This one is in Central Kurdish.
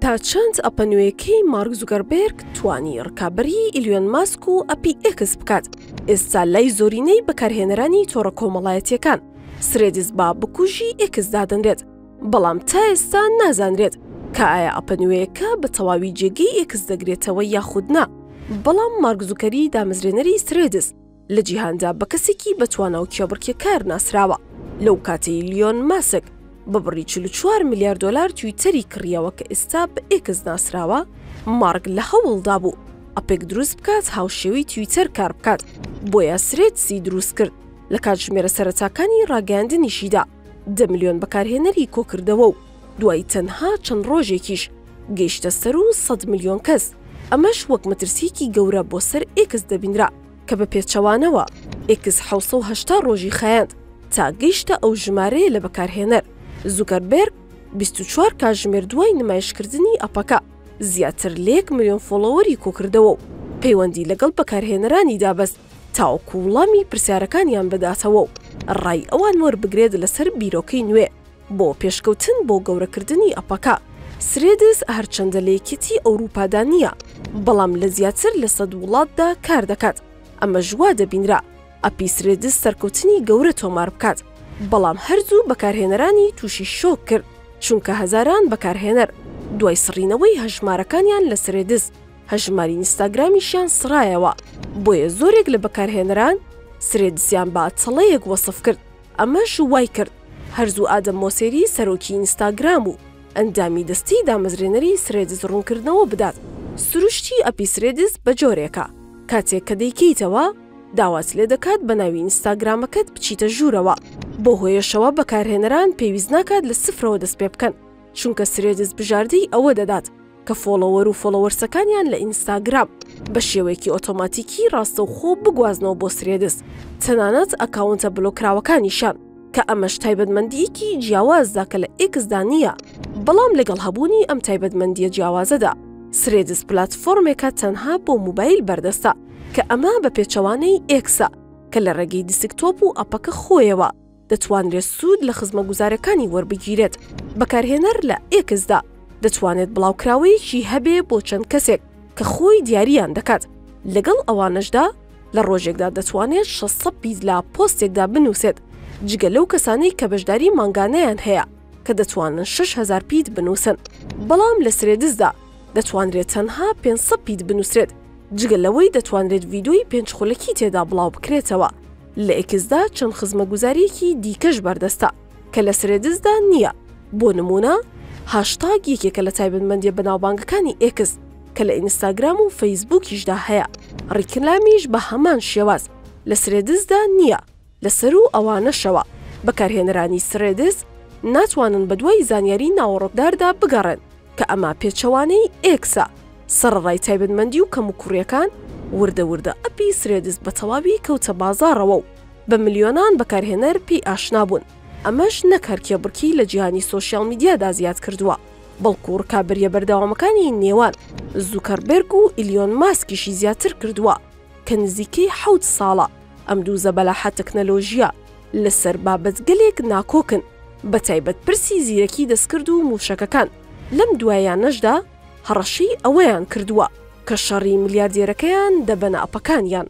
تا چەند ئەپە نوێیەکەی مارک زوکەربێرگ توانی ڕکابەری ئیلۆن ماسک و ئەپی ئێکس بکات. ئێستا لای زۆرینەی بەکارهێنەرانی تۆڕە کۆمەڵایەتیەکان سرێدز با بکوژی ئێکس دادەنرێت، بەڵام تا ئێستا نازانرێت کە ئایا ئەپە نوێیەکە بە تەواوی جێگەی ئێکس دەگرێتەوە یاخود نا. بەڵام مارک زوکەری دامەزرێنەری سرێدز لە جیهاندا بە کەسێکی بەتوانە و کێبڕکێکار ناسراوە. لەو کاتەی ئیلۆن ماسک بە بڕی 44 میلیارد دۆلار تویتەری کڕیەوە کە ئێستا بە ئێکس ناسراوە، مارک لە هەوڵدا بوو ئەپێک دروست بکات هاوشێوەی تویتەر کار بکات، بۆیە سرێدسی دروست کرد. لە کاتژمێرە سەرەتاکانی ڕاگەاندنیشیدا 10 میلیۆن بەکارهێنەری کۆکردەوە و دوای تەنها چەند ڕۆژێکیش گەیشتە سەر و 100 میلیۆن کەس. ئەمەش وەک مەترسیکی گەورە بۆ سەر ئێکس دەبینرا کە بە پێچەوانەوە ئێکس 780 ڕۆژی خایاند تا گەیشتە ئەو ژمارەیە لە بەکارهێنەر. زوکەربێرگ 24 کاتژمێر دوای نمایشکردنی ئەپەکە زیاتر لە 1 میلیۆن فۆلۆوەری کۆکردەوە و پەیوەندی لەگەڵ بەکارهێنەرانی دابەست تاوەکو وڵامی پرسیارەکانیان بداتەوە و ڕای ئەوان وەربگرێت لەسەر بیرۆکەی نوێ بۆ پێشکەوتن بۆ گەورەکردنی ئەپەکە. سرێدز هەرچەندە لە یەکێتی ئەوروپادا نییە، بەڵام لە زیاتر لە 100 وڵاتدا کار دەکات. ئەمە ژوا دەبینرا ئەپی سرێدز سەرکەوتنی گەورە تۆمار بکات، بەڵام هەرزوو بەکارهێنەرانی تووشی شۆک کرد، چونکە هەزاران بەکارهێنەر دوای سڕینەوەی هەژمارەکانیان لە سرێدز هەژماری ئینستاگرامیشیان سڕایەوە. بۆیە زۆرێک لە بەکارهێنەران سرێدزیان بە چەڵەیەک وەسف کرد. ئەمەش وای کرد هەرزوو ئادەم مۆسێری سەرۆکی ئینستاگرام و ئەندامی دەستی دامەزرێنەری سرێدز ڕوونکردنەوە بدات. سروشتی ئەپی سرێدز بە جۆرێکە، کاتێک کە دەیکەیتەوە داوات لێ دەکات بە ناوی ئینستاگرامەکەت بچیتە ژوورەوە. بۆ هۆیشەوە بەکارهێنەران پێویست ناکات لە سفرەوە دەست پێ بکەن، چونکە سرێدز بژاردەی ئەوە دەدات کە فۆلۆوەر و فۆلۆوەرسەکانیان لە ئینستاگرام بە شێوەیەکی ئۆتۆماتیکی ڕاستەوخۆ بگوازنەوە بۆ سرێدز، تەنانەت ئەکاونتە بلۆکراوەکانیشان، کە ئەمەش تایبەتمەندیەکی جیاوازدا کە لە ئێکسدا نییە. بەڵام لەگەڵ هەبوونی ئەم تایبەتمەندیە جیاوازەدا سرێدز پلاتفۆرمێکە تەنها بۆ موبایل بەردەستە کە ئەمە بە پێچەوانەی ئێکسە کە لە ڕێگەی دیسکتۆپ و ئەپەکە خۆیەوە دەتوانرێت سوود لە خزمەتگوزارەکانی وەربگیرێت. بەکارهێنەر لە ئێکسدا دەتوانێت بڵاوکراوەیەکی هەبێ بۆ چەند کەسێک کە خۆی دیارییان دەکات. لەگەڵ ئەوانەشدا لە ڕۆژێکدا دەتوانێت 600 پیت لە پۆستێکدا بنووسێت، جگە لەو کەسانەی کە بەشداری مانگانەیان هەیە کە دەتوانن 6000 پیت بنووسن. بەڵام لە سرێدزدا دەتوانرێت تەنها 500 پیت بنووسێت، جگە لەوەی دەتوانرێت ڤیدۆی پێنجخولەکی تێدا بڵاو بکرێتەوە. لە ئێکسدا چەند خزمەتگوزاریەکی دیکەش بەردەستە کە لە سرێدزدا نییە. بۆ نمونە هاشتاگ یەکێکە لە تایبەتمەندیە بەناوبانگەکانی ئێکس کە لە ئینستاگرام و فەیسبووکیشدا هەیە. ڕیکلامیش بە هەمان شێواز لە سرێدزدا نییە. لەسەر و ئەوانەشەوە بەکارهێنەرانی سرێدز ناتوانن بە دوای زانیاری ناوەڕۆکداردا بگەڕێن کە ئەمە پێچەوانەی ئێکسە. سەرڕای تایبەتمەندی و کەم و کوڕیەکان وردە ئەپی سرێدز بە تەواوی کەوتە بازاڕەوە و بە ملیۆنان بەکارهێنەر پێی ئاشنا بوون. ئەمەش نەک کێبڕکی لە جیهانی سۆشیال میدیادا زیاد کردووە، بەڵکو ڕکابەریە بەردەوامەکانی نێوان زوکەربێرگ و ئیلۆن ماسکیشی زیاتر کردووە کە نزیکەی 7 ساڵە ئەم دوو زەبەلاحە تەکنەلۆژیە لەسەر بابەت گەلێک ناکۆکن، بە تایبەت پرسی زیرەکی دەستکرد و موشەکەکان. لەم دوایانەشدا هەڕەشەی ئەوەیان کردووە کە شەڕی ملیاردێرەکەیان دەبەنە ئەپەکانیان.